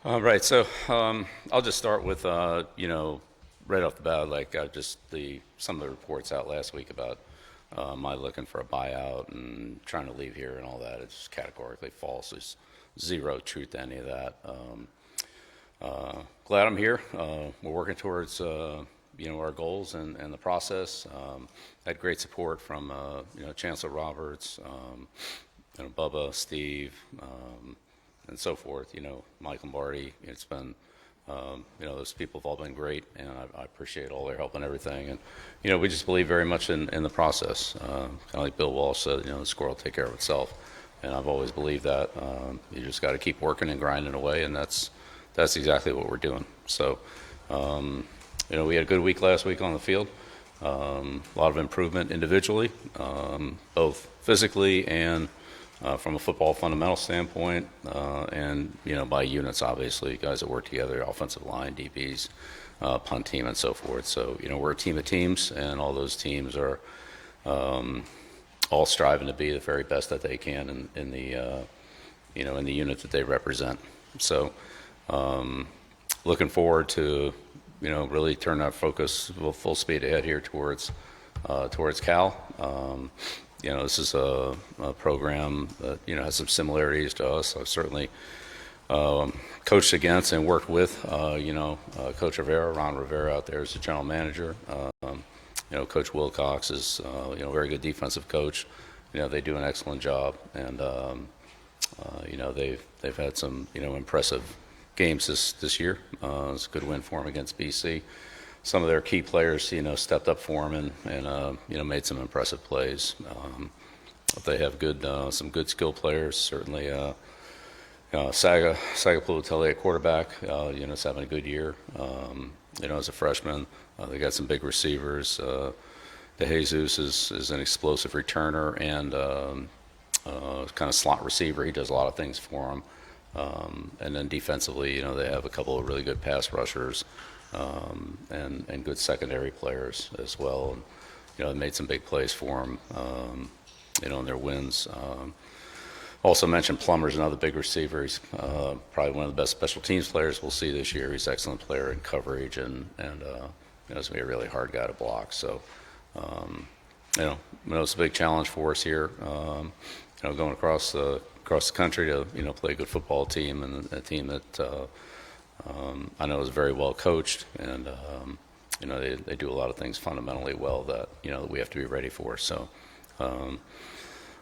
Right. So I'll just start with right off the bat, like some of the reports out last week about my looking for a buyout and trying to leave here and all that. It's categorically false. There's zero truth to any of that. Glad I'm here. We're working towards our goals and the process. Had great support from Chancellor Roberts, Bubba, Steve, and so forth. Mike Lombardi. It's been those people have all been great, and I appreciate all their help and everything. And we just believe very much in the process. Kind of like Bill Walsh said, the score will take care of itself. And I've always believed that. You just got to keep working and grinding away, and that's exactly what we're doing. So, we had a good week last week on the field. A lot of improvement individually, both physically and from a football fundamental standpoint, and by units, obviously, guys that work together, offensive line, DBs, punt team, and so forth. So, we're a team of teams, and all those teams are all striving to be the very best that they can in the unit that they represent. So, looking forward to really turn our focus full speed ahead here towards Cal. This is a program that has some similarities to us. I've certainly coached against and worked with Coach Ron Rivera out there as the general manager. Coach Wilcox is a very good defensive coach. They do an excellent job, and they've had some impressive games this year. It's a good win for them against BC. Some of their key players, stepped up for them and made some impressive plays. They have some good skill players. Certainly, Saga Pulitelli at quarterback, is having a good year. As a freshman, they got some big receivers. DeJesus is an explosive returner and kind of slot receiver. He does a lot of things for them. And then defensively, they have a couple of really good pass rushers. And good secondary players as well. And, they made some big plays for them, in their wins. Also mentioned Plummer's another big receiver. He's probably one of the best special teams players we'll see this year. He's an excellent player in coverage and it's going to be a really hard guy to block. So, it's a big challenge for us here, going across the country to, play a good football team and a team that I know is very well coached, and they do a lot of things fundamentally well that that we have to be ready for. So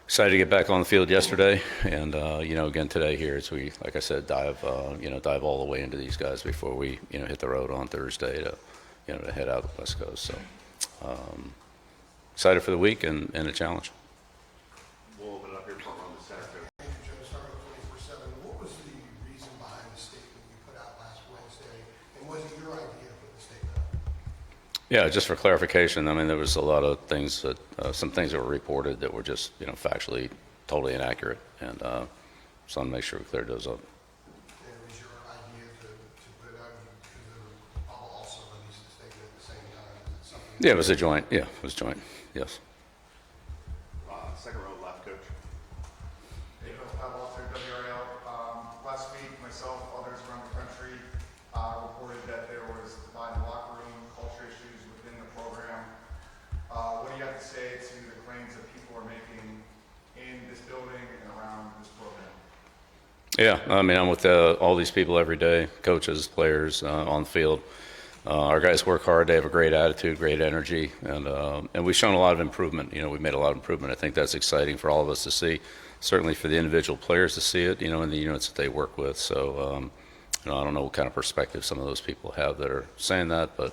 excited to get back on the field yesterday, and again today here as we, like I said, dive all the way into these guys before we hit the road on Thursday to head out the West Coast. So excited for the week and a challenge. We'll open it up here for on the Saturday. Yeah, just for clarification, I mean, there was a lot of things that, some things that were reported that were just, factually totally inaccurate, and so I want to make sure we cleared those up. And it was your idea to put it out because Paul also released a statement at the same time? Is it something? Yeah, it was a joint. Yeah, it was joint. Yes. Second row left, Coach. Hey, Coach Pat Walter, WRAL. Last week, myself, others around the country reported that there was divided locker room culture issues within the program. What do you have to say to the claims that people are making in this building and around this program? Yeah, I mean, I'm with all these people every day, coaches, players on the field. Our guys work hard. They have a great attitude, great energy, and we've shown a lot of improvement. We've made a lot of improvement. I think that's exciting for all of us to see. Certainly for the individual players to see it, in the units that they work with. So, I don't know what kind of perspective some of those people have that are saying that, but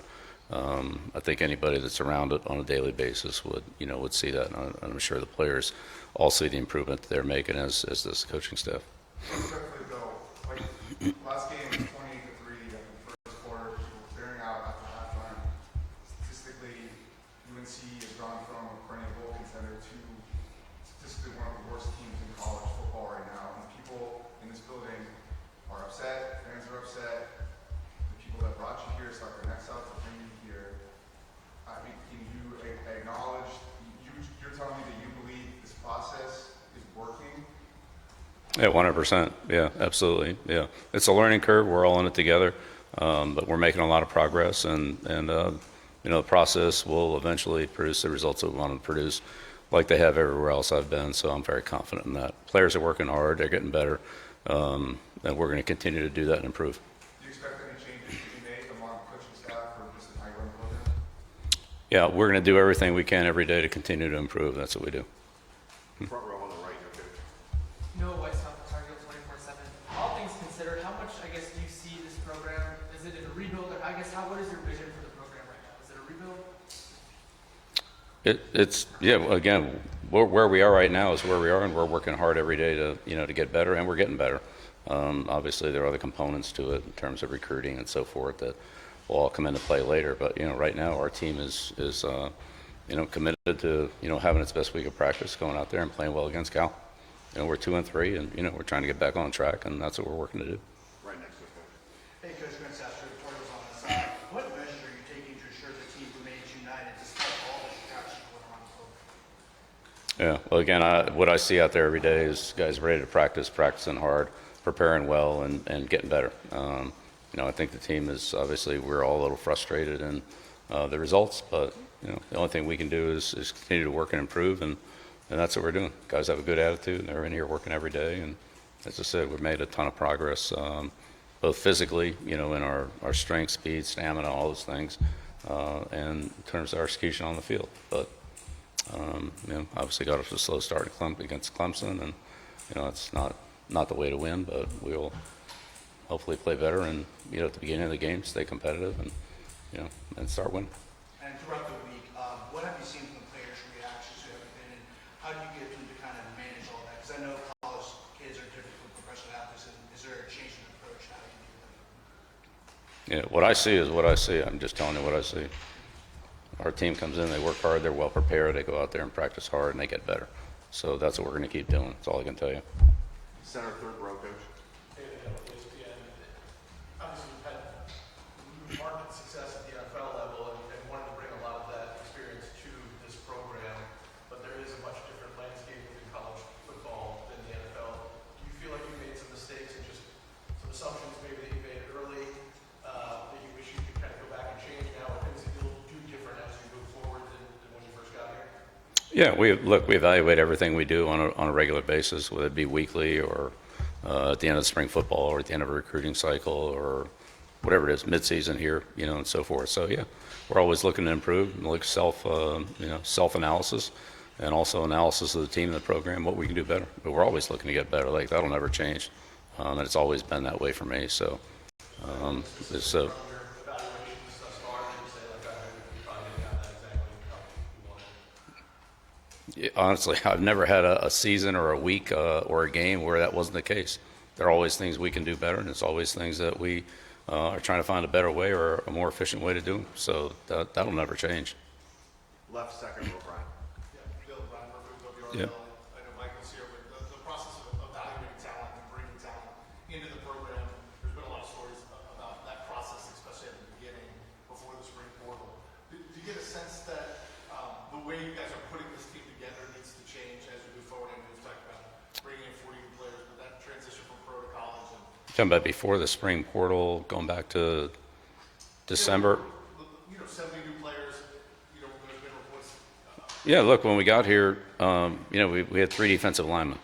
I think anybody that's around it on a daily basis would see that. And I'm sure the players all see the improvement that they're making as does the coaching staff. Respectfully, though, like last game, 28-3 after the first quarter, people clearing out after halftime. Statistically, UNC has gone from a perennial bowl contender to statistically one of the worst teams in college football right now. And people in this building are upset. Fans are upset. The people that brought you here stuck their necks out to bring you here. I mean, can you acknowledge? You're telling me that you believe this process is working. Yeah, 100%. Yeah, absolutely. Yeah, it's a learning curve. We're all in it together, but we're making a lot of progress, and the process will eventually produce the results that we want to produce, like they have everywhere else I've been. So I'm very confident in that. Players are working hard. They're getting better, and we're going to continue to do that and improve. Do you expect any changes to be made among coaching staff or just the high-run program? Yeah, we're going to do everything we can every day to continue to improve. That's what we do. Front row on the right, no coach. No White South Target 24/7. All things considered, how much, I guess, do you see this program? Is it in a rebuild, or I guess, what is your vision for the program right now? Is it a rebuild? Again, where we are right now is where we are, and we're working hard every day to get better, and we're getting better. Obviously, there are other components to it in terms of recruiting and so forth that will all come into play later. But right now, our team is committed to having its best week of practice, going out there and playing well against Cal. We're 2-3, and we're trying to get back on track, and that's what we're working to do. Right next to the coach. Hey, Coach Vince, after the reporters on the side, what measures are you taking to ensure the team remains united despite all the distractions going on in the program? Yeah, well, again, what I see out there every day is guys ready to practice, practicing hard, preparing well, and getting better. I think the team is obviously we're all a little frustrated in the results, but the only thing we can do is continue to work and improve, and that's what we're doing. Guys have a good attitude, and they're in here working every day, and as I said, we've made a ton of progress, both physically, in our strength, speed, stamina, all those things, and in terms of our execution on the field. But obviously got off to a slow start against Clemson, and it's not the way to win, but we'll hopefully play better and at the beginning of the game stay competitive and start winning. And throughout the week, what have you seen from the players' reactions to everything, and how do you get them to kind of manage all that? Because I know college kids are different from professional athletes, and is there a change in approach how you do that? Yeah, what I see is what I see. I'm just telling you what I see. Our team comes in, they work hard, they're well prepared, they go out there and practice hard, and they get better. So that's what we're going to keep doing. That's all I can tell you. Center, third row, coach. Obviously, we've had market success at the NFL level and wanted to bring a lot of that experience to this program, but there is a much different landscape within college football than the NFL. Do you feel like you made some mistakes and just some assumptions maybe that you made early that you wish you could kind of go back and change now, or things that you'll do different as you move forward than when you first got here? Yeah, we evaluate everything we do on a regular basis, whether it be weekly or at the end of spring football or at the end of a recruiting cycle or whatever it is, midseason here, and so forth. So yeah, we're always looking to improve, like self-analysis, and also analysis of the team and the program, what we can do better. But we're always looking to get better. Like that'll never change, and it's always been that way for me. So it's Your evaluations thus far, and you say like, you probably didn't have that exactly how you wanted. Yeah, honestly, I've never had a season or a week or a game where that wasn't the case. There are always things we can do better, and it's always things that we are trying to find a better way or a more efficient way to do them. So that'll never change. Left, second row, Brian. Yeah, Bill, Brian Murphy, Yeah. WRAL. I know Michael's here, but the process of evaluating talent and bringing talent into the program, there's been a lot of stories about that process, especially at the beginning, before the spring portal. Do you get a sense that the way you guys are putting this team together needs to change as we move forward? And we've talked about bringing in 40 new players, but that transition from pro to college and Talking about before the spring portal, going back to December. 70 new players, there's been reports. Yeah, look, when we got here, we had 3 defensive linemen.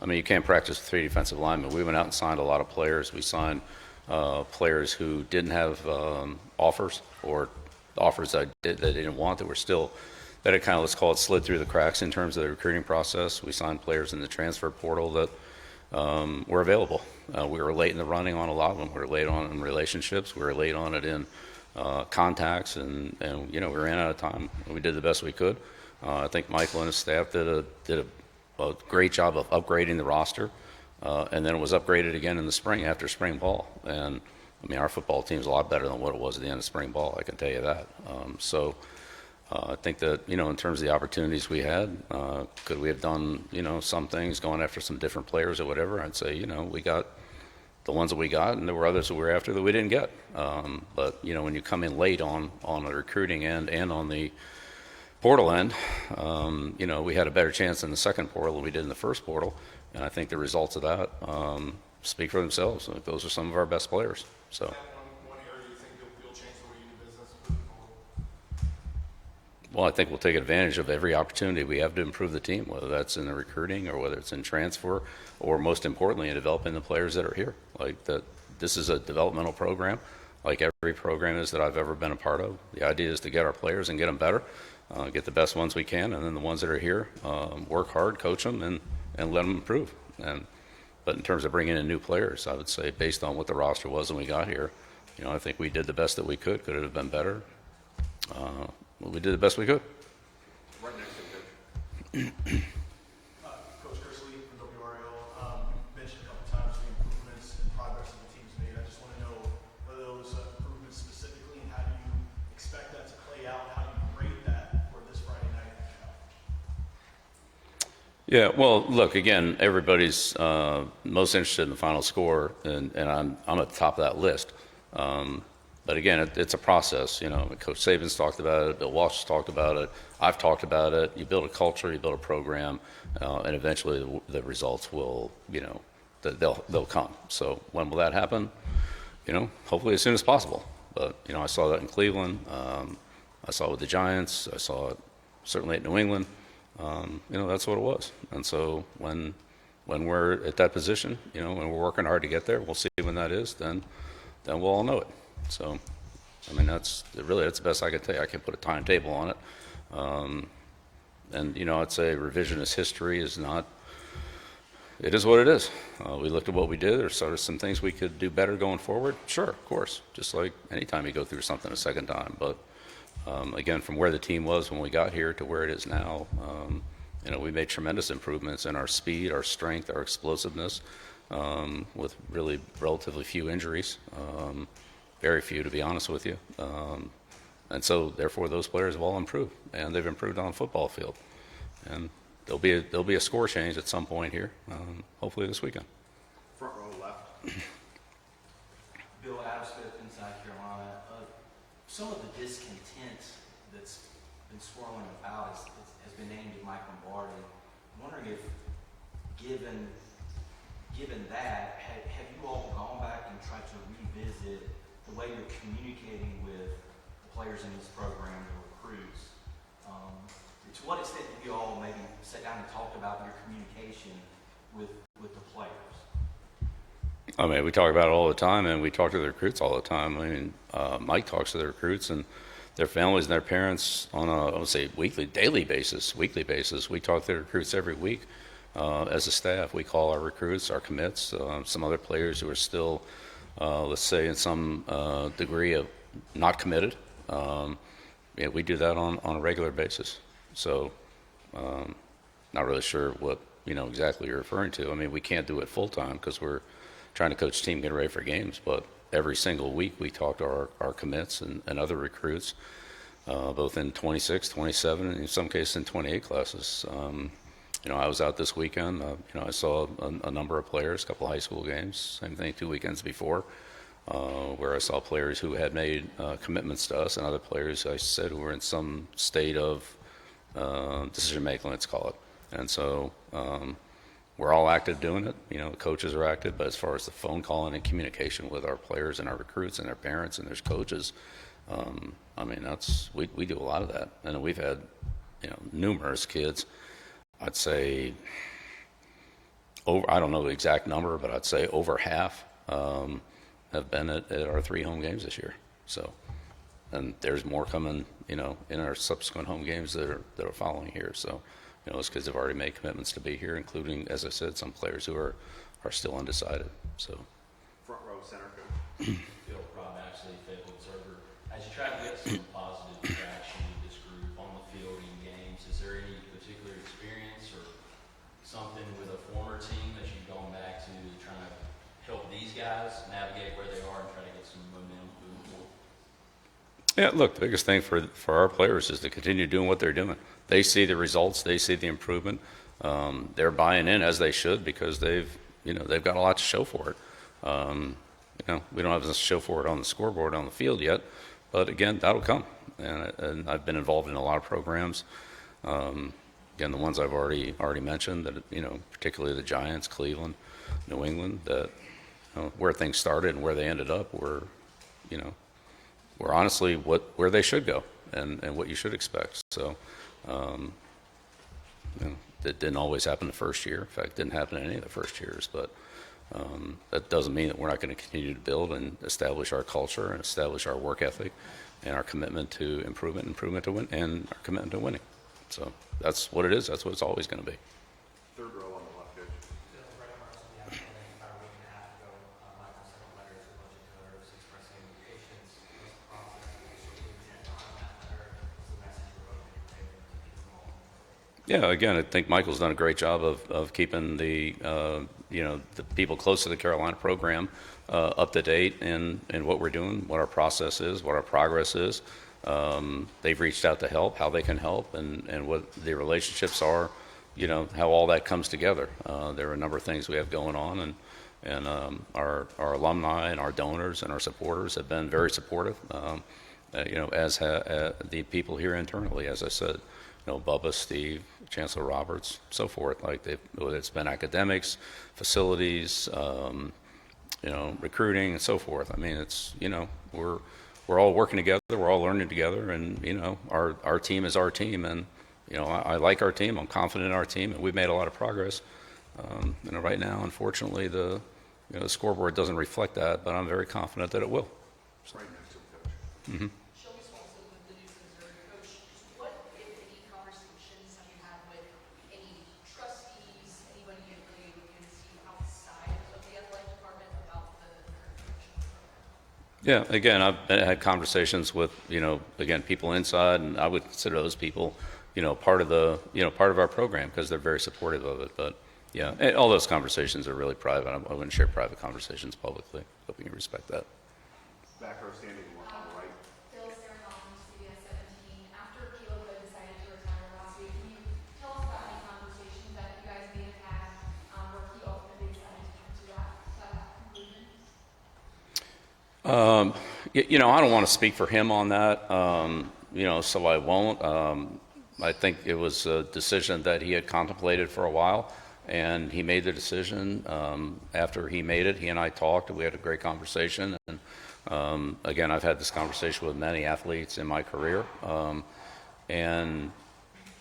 I mean, you can't practice with 3 defensive linemen. We went out and signed a lot of players. We signed players who didn't have offers or offers that they didn't want that were still, that it kind of, let's call it, slid through the cracks in terms of the recruiting process. We signed players in the transfer portal that were available. We were late in the running on a lot of them. We were late on in relationships. We were late on it in contacts, and we ran out of time. We did the best we could. I think Michael and his staff did a great job of upgrading the roster, and then it was upgraded again in the spring after spring ball. And I mean, our football team's a lot better than what it was at the end of spring ball. I can tell you that. I think that in terms of the opportunities we had, could we have done some things, going after some different players or whatever? I'd say we got the ones that we got, and there were others that we were after that we didn't get. But when you come in late on the recruiting end and on the portal end, we had a better chance in the second portal than we did in the first portal. And I think the results of that speak for themselves. Like, those are some of our best players. So. Is that one area you think you'll change the way you do business moving forward? Well, I think we'll take advantage of every opportunity we have to improve the team, whether that's in the recruiting or whether it's in transfer, or most importantly, in developing the players that are here. Like that, this is a developmental program, like every program is that I've ever been a part of. The idea is to get our players and get them better, get the best ones we can, and then the ones that are here, work hard, coach them, and let them improve. But in terms of bringing in new players, I would say based on what the roster was when we got here, I think we did the best that we could. Could it have been better? Well, we did the best we could. Right next to the coach. Coach Kersley from WRAL, you mentioned a couple times the improvements and progress that the team's made. I just want to know, what are those improvements specifically, and how do you expect that to play out? How do you grade that for this Friday night? Yeah, well, look, again, everybody's most interested in the final score, and I'm at the top of that list. But again, it's a process. Coach Saban's talked about it, Bill Walsh has talked about it, I've talked about it. You build a culture, you build a program, and eventually the results will, they'll come. So when will that happen? Hopefully as soon as possible. But, I saw that in Cleveland. I saw it with the Giants. I saw it certainly at New England. That's what it was. And so when we're at that position, when we're working hard to get there, we'll see when that is, then we'll all know it. So, that's the best I can tell you. I can't put a timetable on it. I'd say revisionist history is not, it is what it is. We looked at what we did. There's sort of some things we could do better going forward. Sure, of course. Just like anytime you go through something a second time. But again, from where the team was when we got here to where it is now, we made tremendous improvements in our speed, our strength, our explosiveness, with really relatively few injuries. Very few, to be honest with you. And so, therefore, those players have all improved, and they've improved on the football field. And there'll be a score change at some point here, hopefully this weekend. Front row left. Bill Absmith in South Carolina. Some of the discontent that's been swirling about has been aimed at Mike Lombardi. I'm wondering if, given that, have you all gone back and tried to revisit the way you're communicating with the players in this program, the recruits? To what extent have you all maybe sat down and talked about your communication with the players? We talk about it all the time, and we talk to the recruits all the time. Mike talks to the recruits and their families and their parents on I would say weekly basis. We talk to the recruits every week. As a staff, we call our recruits, our commits, some other players who are still, let's say, in some degree of not committed. We do that on a regular basis. So, not really sure what exactly you're referring to. We can't do it full time because we're trying to coach team, get ready for games. But every single week we talk to our commits and other recruits, both in 26, 27, and in some cases in 28 classes. I was out this weekend. I saw a number of players, a couple of high school games, same thing 2 weekends before, where I saw players who had made commitments to us and other players, I said, who were in some state of decision making, let's call it. And so we're all active doing it. The coaches are active, but as far as the phone calling and communication with our players and our recruits and their parents and their coaches, we do a lot of that. And we've had numerous kids. I'd say I don't know the exact number, but I'd say over half have been at our 3 home games this year. So, and there's more coming, in our subsequent home games that are following here. So, those kids have already made commitments to be here, including, as I said, some players who are still undecided. So, Front row center coach. Bill Rob, actually, faithful observer. As you try to get some positive traction with this group on the field in games, is there any particular experience or something with a former team that you've gone back to trying to help these guys navigate where they are and try to get some momentum moving forward? yeah, look, the biggest thing for our players is to continue doing what they're doing. They see the results, they see the improvement. They're buying in as they should because they've got a lot to show for it. We don't have to show for it on the scoreboard on the field yet, but again, that'll come. And I've been involved in a lot of programs, again, the ones I've already mentioned, that, particularly the Giants, Cleveland, New England, that, where things started and where they ended up were honestly where they should go and what you should expect. So, that didn't always happen the first year. In fact, it didn't happen in any of the first years, but that doesn't mean that we're not going to continue to build and establish our culture and establish our work ethic and our commitment to improvement to win, and our commitment to winning. So that's what it is. That's what it's always going to be. Third row on the left edge. About a week and a half ago, Michael sent a letter to a bunch of coaches expressing patience with the process. What was the intent behind that letter? What's the message we're hoping to take to keep them all? Yeah, again, I think Michael's done a great job of keeping the people close to the Carolina program up to date in what we're doing, what our process is, what our progress is. They've reached out to help, how they can help, and what the relationships are, how all that comes together. There are a number of things we have going on, and our alumni and our donors and our supporters have been very supportive, as the people here internally, as I said. Bubba, Steve, Chancellor Roberts, so forth. Whether it's been academics, facilities, recruiting, and so forth. I mean, it's we're all working together, we're all learning together, and our team is our team, and I like our team, I'm confident in our team, and we've made a lot of progress. Right now, unfortunately, the scoreboard doesn't reflect that, but I'm very confident that it will. Right next to the coach. Mm-hmm. Shelby Swanson with the News Missouri. Coach, just what, if any, conversations have you had with any trustees, anybody in the UNC outside of the athletic department about the current direction of the program? Yeah, again, I've had conversations with, again, people inside, and I would consider those people, part of our program, because they're very supportive of it. But yeah, and all those conversations are really private. I wouldn't share private conversations publicly. Hope you can respect that. Back row standing on the right. Phil Sarahon, CBS 17. After Caleb Hood decided to retire last week, can you tell us about any conversations that you guys may have had where he ultimately decided to come to that conclusion? I don't want to speak for him on that, so I won't. I think it was a decision that he had contemplated for a while, and he made the decision. After he made it, he and I talked, and we had a great conversation. And again, I've had this conversation with many athletes in my career, and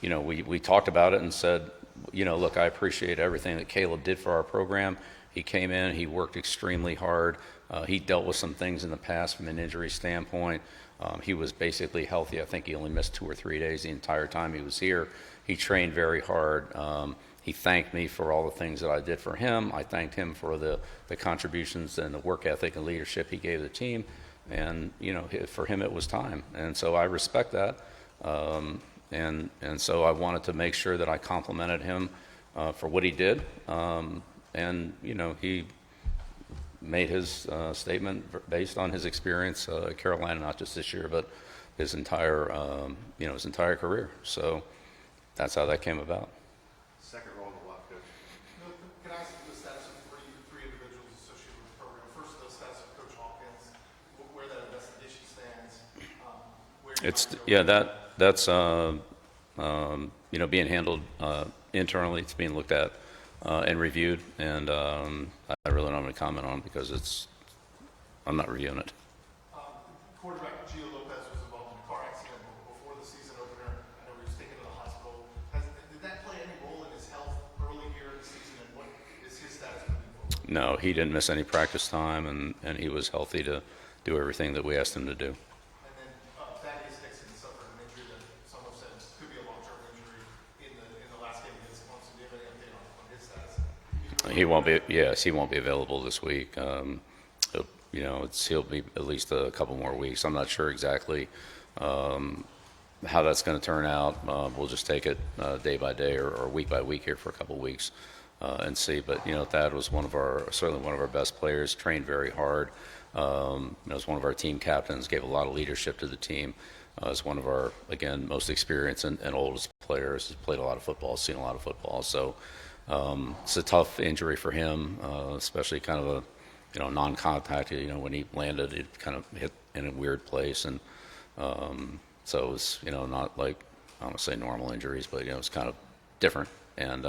we talked about it and said, look, I appreciate everything that Caleb did for our program. He came in, he worked extremely hard. He dealt with some things in the past from an injury standpoint. He was basically healthy. I think he only missed 2 or 3 days the entire time he was here. He trained very hard. He thanked me for all the things that I did for him. I thanked him for the contributions and the work ethic and leadership he gave the team. And, for him it was time. And so I respect that. And so I wanted to make sure that I complimented him for what he did. And, he made his statement based on his experience at Carolina, not just this year, but his entire career. So that's how that came about. Second row on the left edge. Can I ask you the status of three individuals associated with the program? First, the status of Coach Hawkins, where that investigation stands, where you It's might go. that's being handled internally. It's being looked at and reviewed, and I really don't have any comment on it because I'm not reviewing it. Quarterback Gio Lopez was involved in a car accident before the season opener. I know he was taken to the hospital. Did that play any role in his health early here in the season, and what is his status moving forward? No, he didn't miss any practice time, and he was healthy to do everything that we asked him to do. And then Thaddeus Dixon suffered an injury that some have said could be a long-term injury in the last game against Clemson. Do you have any update on his status? He won't be. Yes, he won't be available this week. He'll be at least a couple more weeks. I'm not sure exactly how that's going to turn out. We'll just take it day by day or week by week here for a couple weeks and see. But Thad was certainly one of our best players. Trained very hard. Was one of our team captains. Gave a lot of leadership to the team. Is one of our most experienced and oldest players. He's played a lot of football. Seen a lot of football. So. It's a tough injury for him, especially kind of a non-contact. When he landed, it kind of hit in a weird place, and so it was not like I don't want to say normal injuries, but it's kind of different. And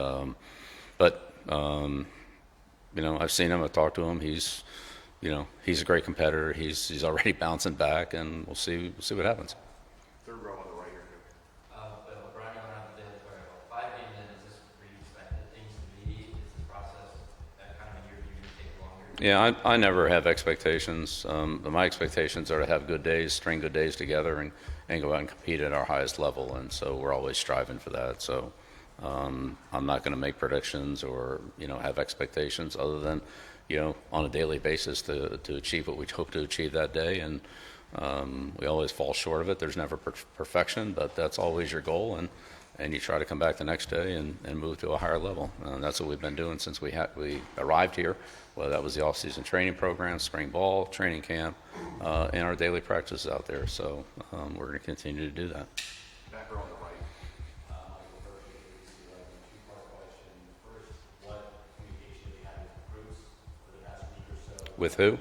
but you know, I've seen him. I've talked to him. He's a great competitor. He's already bouncing back, and we'll see what happens. Third row on the right here, Brian, going on the daily player, 5 games in, is this where you expected things to be? Is the process that kind of year to year take longer? Yeah, I never have expectations. But my expectations are to have good days, string good days together, and go out and compete at our highest level. And so we're always striving for that. So I'm not going to make predictions or have expectations other than on a daily basis to achieve what we hope to achieve that day. And we always fall short of it. There's never perfection, but that's always your goal. And you try to come back the next day and move to a higher level. And that's what we've been doing since we arrived here. Well, that was the off-season training program, spring ball, training camp, and our daily practices out there. So we're going to continue to do that. back row on the right. With who?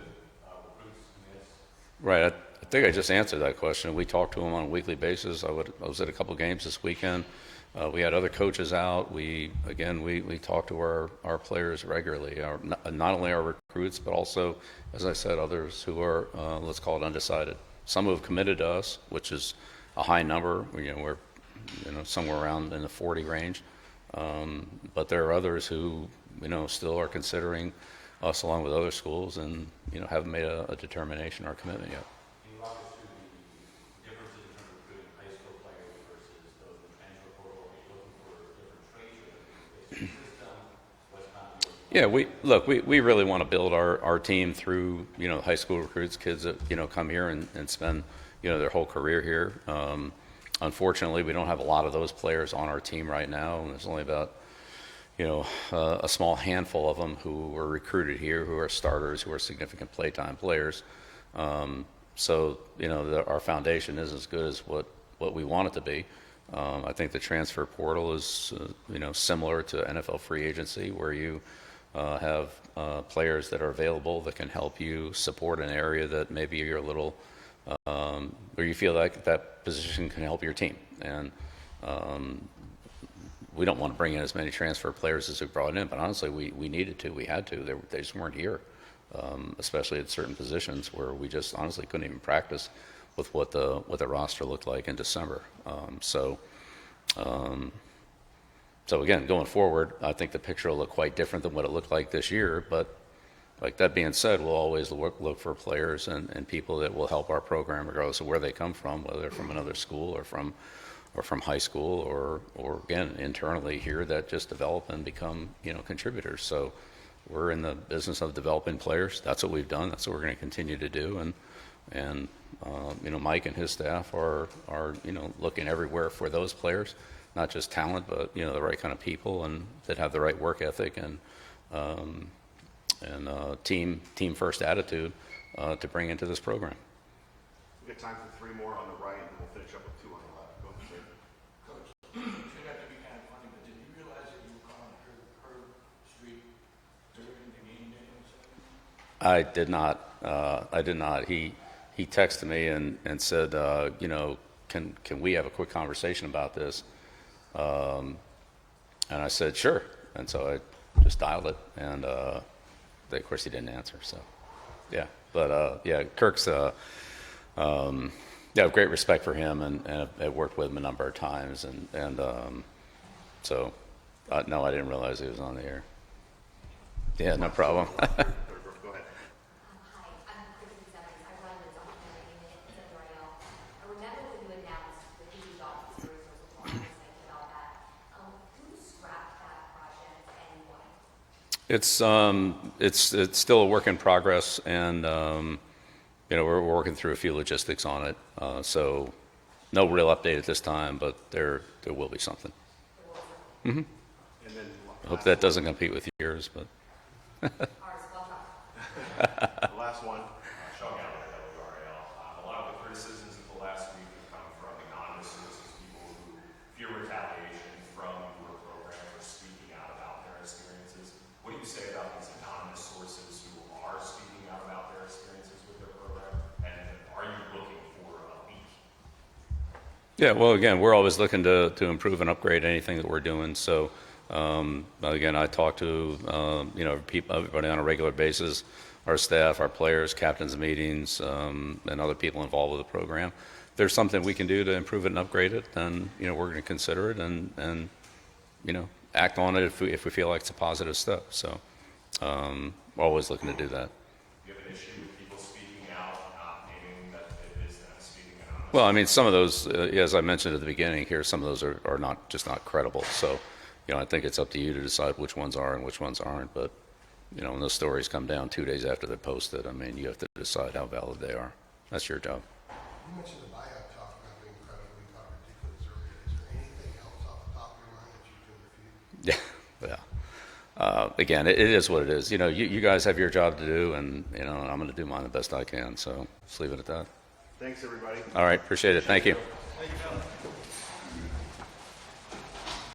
Right. I think I just answered that question. We talk to them on a weekly basis. I was at a couple games this weekend. We had other coaches out. We talk to our players regularly. Not only our recruits, but also, as I said, others who are let's call it undecided. Some who have committed to us, which is a high number. We're somewhere around in the 40 range. But there are others who still are considering us along with other schools and haven't made a determination or a commitment yet. Can you walk us through the differences in terms of recruiting high school players versus those in the transfer portal? Are you looking for different traits or different system? What's We really want to build our team through high school recruits, kids that come here and spend their whole career here. Unfortunately, we don't have a lot of those players on our team right now, and there's only about a small handful of them who were recruited here, who are starters, who are significant playtime players. So our foundation is as good as what we want it to be. I think the transfer portal is similar to NFL free agency, where you have players that are available that can help you support an area that maybe you're a little where you feel like that position can help your team. And we don't want to bring in as many transfer players as we brought in, but honestly, we needed to. We had to. They just weren't here, especially at certain positions where we just honestly couldn't even practice with what the roster looked like in December. So again, going forward, I think the picture will look quite different than what it looked like this year. But like that being said, we'll always look for players and people that will help our program, regardless of where they come from, whether they're from another school or from high school or again internally here, that just develop and become contributors. So we're in the business of developing players. That's what we've done. That's what we're going to continue to do. And Mike and his staff are looking everywhere for those players, not just talent, but the right kind of people and that have the right work ethic and team first attitude to bring into this program. We got time for 3 more on the right, and then we'll finish up with 2 on the left. Go ahead, sir. Coach, it got to be kind of funny, but did you realize that you were calling her street during the game day on Saturday? I did not. He texted me and said, can we have a quick conversation about this? And I said, sure. And so I just dialed it, and of course he didn't answer. So, yeah. But Kirk's. I have great respect for him, and I've worked with him a number of times, and so no, I didn't realize he was on the air. Yeah, no problem. Go ahead. Hi, I'm Kristen Severs. I run the documentary unit at WRAL. I remember when you announced the PD officers, there was a lot of excitement about that. Who scrapped that project and why? It's still a work in progress, and we're working through a few logistics on it. So no real update at this time, but there will be something. Mm-hmm. And then I hope that doesn't compete with yours, but. the last one. Sean Gallagher at WRAL. A lot of the criticisms of the last week have come from anonymous sources, people who fear retaliation from your program for speaking out about their experiences. What do you say about these anonymous sources who are speaking out about their experiences with their program? And are you looking for a leak? Yeah, well, again, we're always looking to improve and upgrade anything that we're doing. So, again, I talk to, everybody on a regular basis, our staff, our players, captains meetings, and other people involved with the program. If there's something we can do to improve it and upgrade it, then, we're going to consider it and act on it if we feel like it's a positive step. So, we're always looking to do that. Do you have an issue with people speaking out, not naming that it is them speaking anonymously? Well, I mean, some of those, as I mentioned at the beginning here, some of those are not not credible. So, I think it's up to you to decide which ones are and which ones aren't. But, when those stories come down 2 days after they're posted, I mean, you have to decide how valid they are. That's your job. You mentioned the buyout talk not being credible. You talked ridiculous earlier. Is there anything else off the top of your mind that you can refute? Yeah. Again, it is what it is. You guys have your job to do, and, I'm going to do mine the best I can. So just leave it at that. Thanks, everybody. All right. Appreciate it. Thank you. Thank you, Phil.